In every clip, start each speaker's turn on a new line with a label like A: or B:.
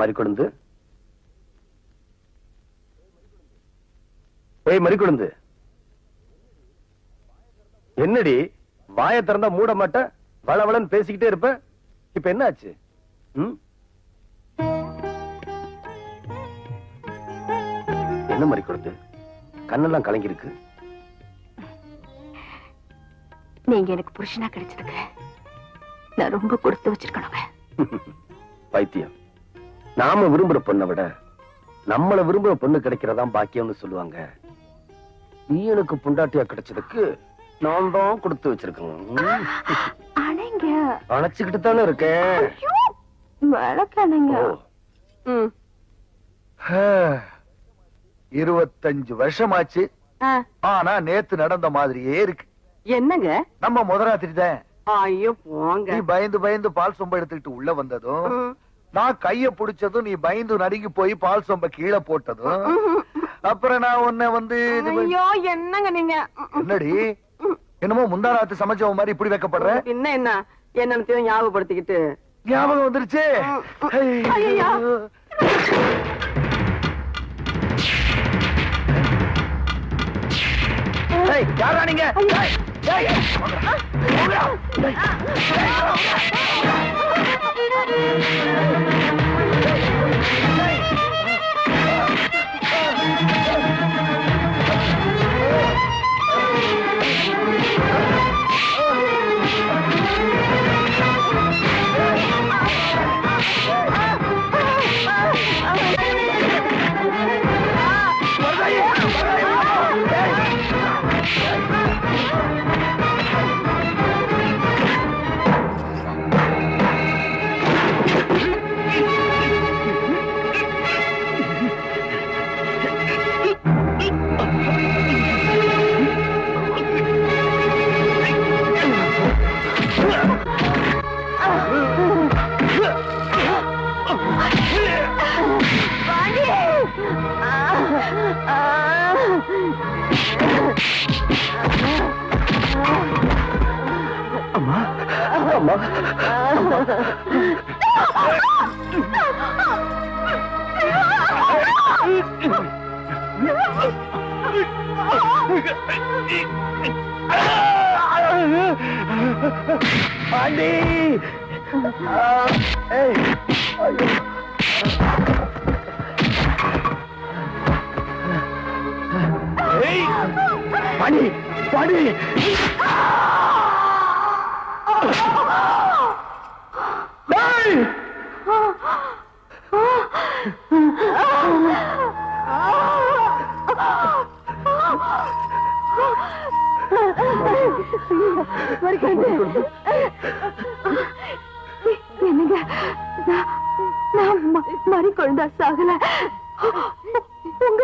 A: மறிக்கொழுந்து, ஏய் மறிக்கொழுந்து, என்னடி வாயை திறந்தா மூட மாட்ட, வளவளன்னு பேசிக்கிட்டே இருப்ப, இப்ப என்ன ஆச்சு? என்ன மறிக்கொழுந்து, கண்ணெல்லாம் கலங்கி இருக்கு?
B: நீங்க எனக்கு புருஷனா கிடைச்சதுக்கு நான் ரொம்ப கொடுத்து வச்சிருக்கணுங்க.
A: பைத்தியம், நாம விரும்புற பொண்ணை விட நம்மள விரும்புற பொண்ணு கிடைக்கிறதான் பாக்கியம்னு சொல்லுவாங்க. நீ எனக்கு பொண்டாட்டியா கிடைச்சதுக்கு நான் தான் கொடுத்து வச்சிருக்கேன். அணைச்சுக்கிட்டு தானே இருக்கேன்.
C: 25 வருஷமாச்சு. ஆனா நேத்து நடந்த மாதிரியே இருக்கு.
D: என்னங்க?
C: நம்ம முதராத்திரி தான்.
D: ஐயோ போங்க.
C: நீ பயந்து பயந்து பால் சொம்ப எடுத்துக்கிட்டு உள்ள வந்ததும், நான் கைய புடிச்சதும் நீ பயந்து நடுங்கி போய் பால் சொம்ப கீழே போட்டதும், அப்புறம் நான் உன்னை வந்து
D: ஐயோ என்னங்க நீங்க?
C: என்னடி என்னமோ முந்தாராத்து சமைச்சவ மாதிரி இப்படி வைக்கப்படுற?
D: என்ன என்னன்னு ஞாபகப்படுத்திக்கிட்டு
C: ஞாபகம் வந்துருச்சு. யாரா நீங்க?
B: என்னங்க, நான் மறிக்கொழுந்தா சாகல, உங்க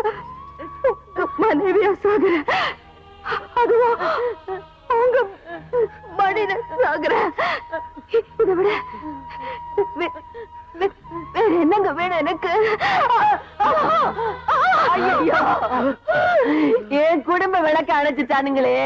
B: மனைவியா சாகுற, அதுவும் உங்க மடியில சாகுற. இதை விட வேற என்னங்க வேணும் எனக்கு?
D: என் குடும்ப விளக்க அணைச்சுட்டானுங்களே.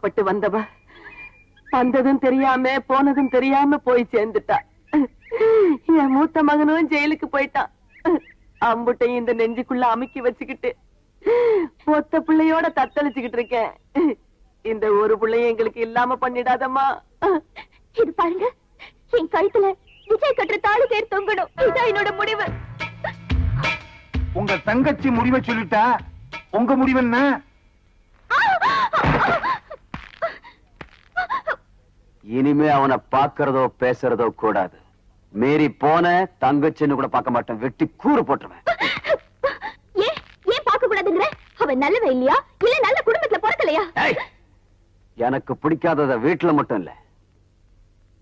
D: ஆசைப்பட்டு வந்தவ வந்ததும் தெரியாம போனதும் தெரியாம போய் சேர்ந்துட்டா. என் மூத்த மகனும் ஜெயிலுக்கு போயிட்டான். அம்புட்டையும் இந்த நெஞ்சுக்குள்ள அமுக்கி வச்சுக்கிட்டு ஒத்த பிள்ளையோட தத்தளிச்சுக்கிட்டு இருக்கேன். இந்த ஒரு பிள்ளைய எங்களுக்கு இல்லாம பண்ணிடாதம்மா.
B: இது பாருங்க, என் கழுத்துல விஜய் கட்டுற தாலி தேர் தொங்கணும். இதான் என்னோட முடிவு.
C: உங்க தங்கச்சி முடிவை சொல்லிட்டா, உங்க முடிவு என்ன?
A: இனிமே அவனை பாக்குறதோ பேசுறதோ கூடாது. மீறி போன தங்கச்சின்னு கூட பார்க்க மாட்டேன், வெட்டி கூறு போட்டுருவேன்.
B: ஏன் பார்க்க கூடாதுங்கிற? அவன் நல்லவன் இல்லையா, இல்ல நல்ல குடும்பத்துல பிறக்கலையா?
A: எனக்கு பிடிக்காதத வீட்டுல மட்டும் இல்ல,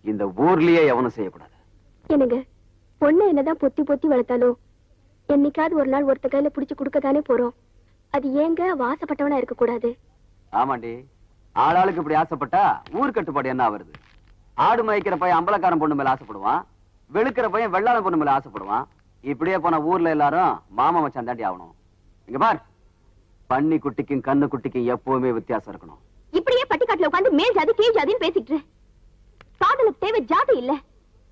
A: இந்த ஊர்லயே எவனும் செய்யக்கூடாது.
B: என்னங்க, பொண்ணு என்னதான் பொத்தி பொத்தி வளர்த்தாலும் என்னைக்காவது ஒரு நாள் ஒருத்த கையில புடிச்சு கொடுக்கத்தானே போறோம். அது ஏங்க வாசப்பட்டவனா இருக்க கூடாது?
A: ஆமாண்டி, ஆளாளுக்கு இப்படி ஆசைப்பட்டா ஊர் கட்டுப்பாடு என்ன வருது? ஆடு மயக்கிற பையன் அம்பலக்காரன் பொண்ணு மேல ஆசைப்படுவான், வெளுக்கிற பையன் வெள்ளாள பொண்ணு மேல ஆசைப்படுவான். இப்படியே போன ஊர்ல எல்லாரும் மாமா மச்சான் தாண்டி ஆகணும். இங்க பார், பன்னி குட்டிக்கும் கண்ணு குட்டிக்கும் எப்பவுமே வித்தியாசம் இருக்கணும்.
B: இப்படியே பட்டிக்காட்டுல உட்காந்து மேல் ஜாதி கீழ் ஜாதின்னு பேசிட்டு காதலுக்கு தேவை ஜாதி இல்ல,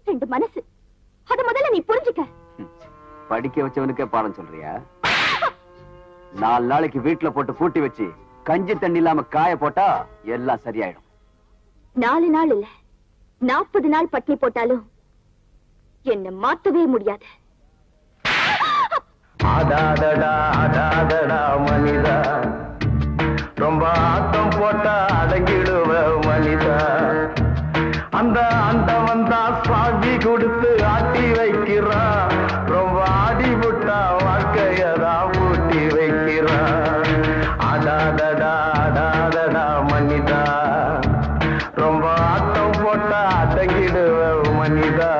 B: ரெண்டு மனசு. அத முதல்ல நீ புரிஞ்சுக்க.
A: படிக்க வச்சவனுக்கே பாடம் சொல்றியா? 4 நாளைக்கு வீட்டுல போட்டு பூட்டி வச்சு கஞ்சி தண்ணி இல்லாம காய போட்டா எல்லாம் சரியாயிடும்.
B: 4 நாள் இல்ல, 40 நாள் பட்டினி போட்டாலும் என்ன மாத்தவே முடியாது.
C: ஆடாதடா ஆடாதடா மனிதா, ரொம்ப ஆட்டம் போட்டா அடங்கிடுவ மனிதா. அந்த ஆண்டவன் தான் சாவி கொடுத்து ஆட்டி வைக்கிறான், ரொம்ப ஆடி விட்டா வாழ்க்கையதான் பூட்டி வைக்கிறான். ஆடாதடா ஆடாதடா மனிதா, ரொம்ப ஆட்டம் போட்டா அடங்கிடுவ மனிதா.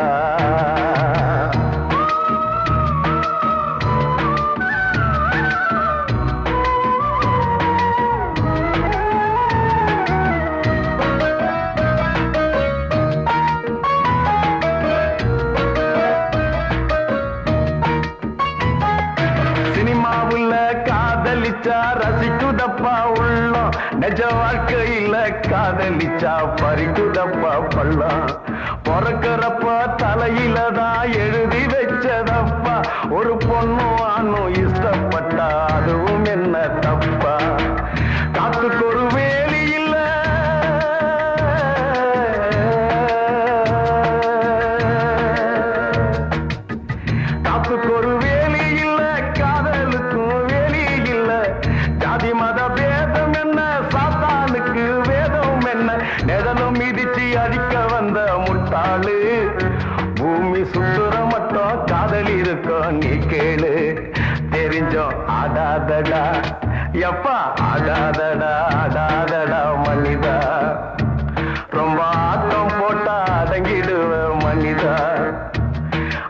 C: ரசிக்குதப்பா உள்ளம், நிஜ வாழ்க்கையில காதலிச்சா பறிக்குதப்பா பள்ளம். பிறக்கிறப்ப தலையில தான் எழுதி வச்சதப்பா, ஒரு பொண்ணு ஆணும் இஷ்டப்பட்டா அதுவும் என்ன தப்பா? காத்துக்கு ஒரு வேலி இல்ல, காத்துக்கு ஒரு வேலி இல்ல, காதலுக்கும் வேலி இல்ல. ஜாதி மத பேதம் என்ன, சாத்தானுக்கு வேதம் என்ன? நிழலும் மிதிச்சு அடிக்க வந்த முட்டாளு, பூமி சுத்துற மட்டும் காதல் இருக்கும் நீ கேளு. தெரிஞ்சோம் ஆடாதடா எப்பா, ஆடாதடா ஆடாதடா மனிதா, ரொம்ப ஆட்டம் போட்டா அடங்கிடுவ மனிதா.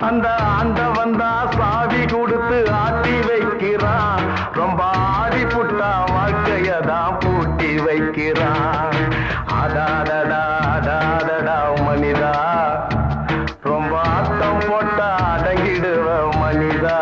C: அந்த ஆண்டவன் தான் சாவி கொடுத்து ஆட்டி வைக்கிறான், ரொம்ப ஆடி புட்டா வாழ்க்கையதான் பூட்டி வைக்கிறான். ஆடாதடா ஆடாதடா மனிதா, ரொம்ப ஆட்டம் போட்டா அடங்கிடுவ மனிதா.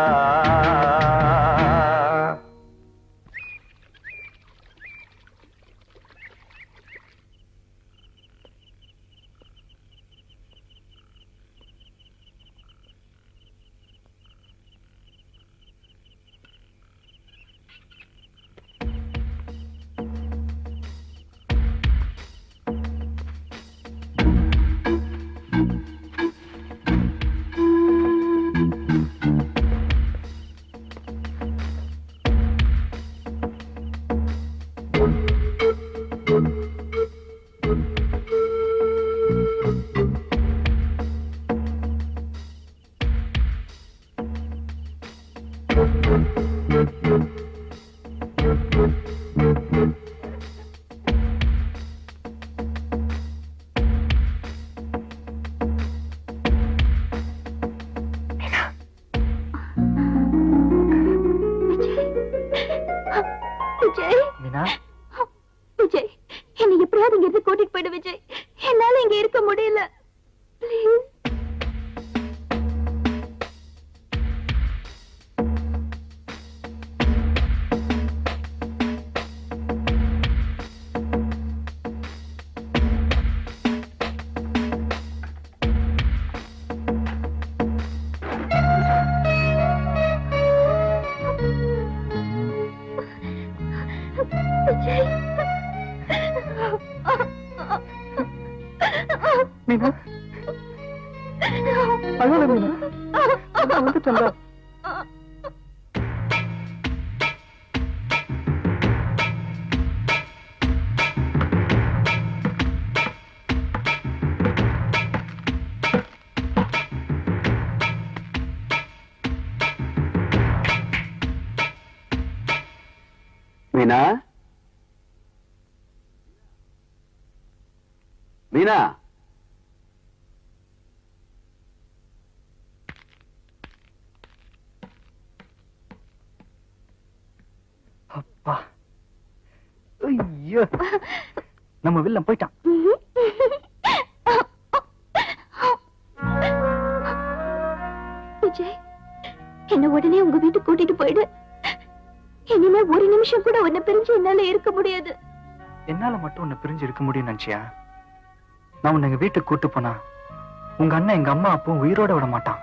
E: மீனா அழாத மீனா, நான் வந்துட்டேன்ல.
A: மீனா, மீனா,
E: அப்பா, ஐயோ, நம்ம வில்லன் போயிட்டான்.
B: விஜய், என்ன உடனே உங்க வீட்டுக்கு கூட்டிட்டு போயிடு. இனிமே ஒரு நிமிஷம் கூட உன்னை பிரிஞ்சு என்னால இருக்க முடியாது.
E: என்னால மட்டும் உன்னை பிரிஞ்சு இருக்க முடியும் நினைச்சியா? நான் உன்னை எங்க வீட்டுக்கு கூட்டு போனா உங்க அண்ணன் எங்க அம்மா அப்பவும் உயிரோட விட மாட்டான்.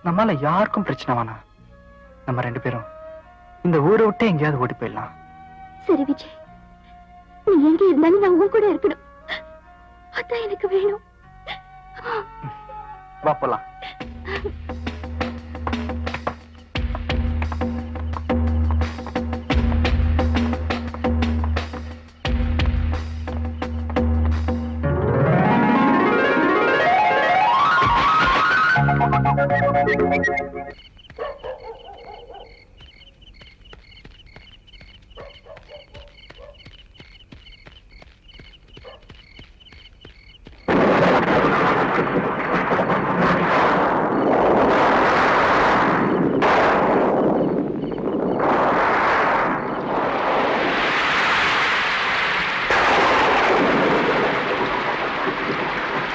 E: நம்மால யாருக்கும் பிரச்சனை வேணாம். நம்ம 2 பேரும் இந்த ஊரை விட்டு எங்கேயாவது ஓடி போயிடலாம்.
B: சரி விஜய், நீ எங்க இருந்தாலும் நான் உன் கூட இருக்கணும். அதான் எனக்கு வேணும்.
E: வா போலாம்.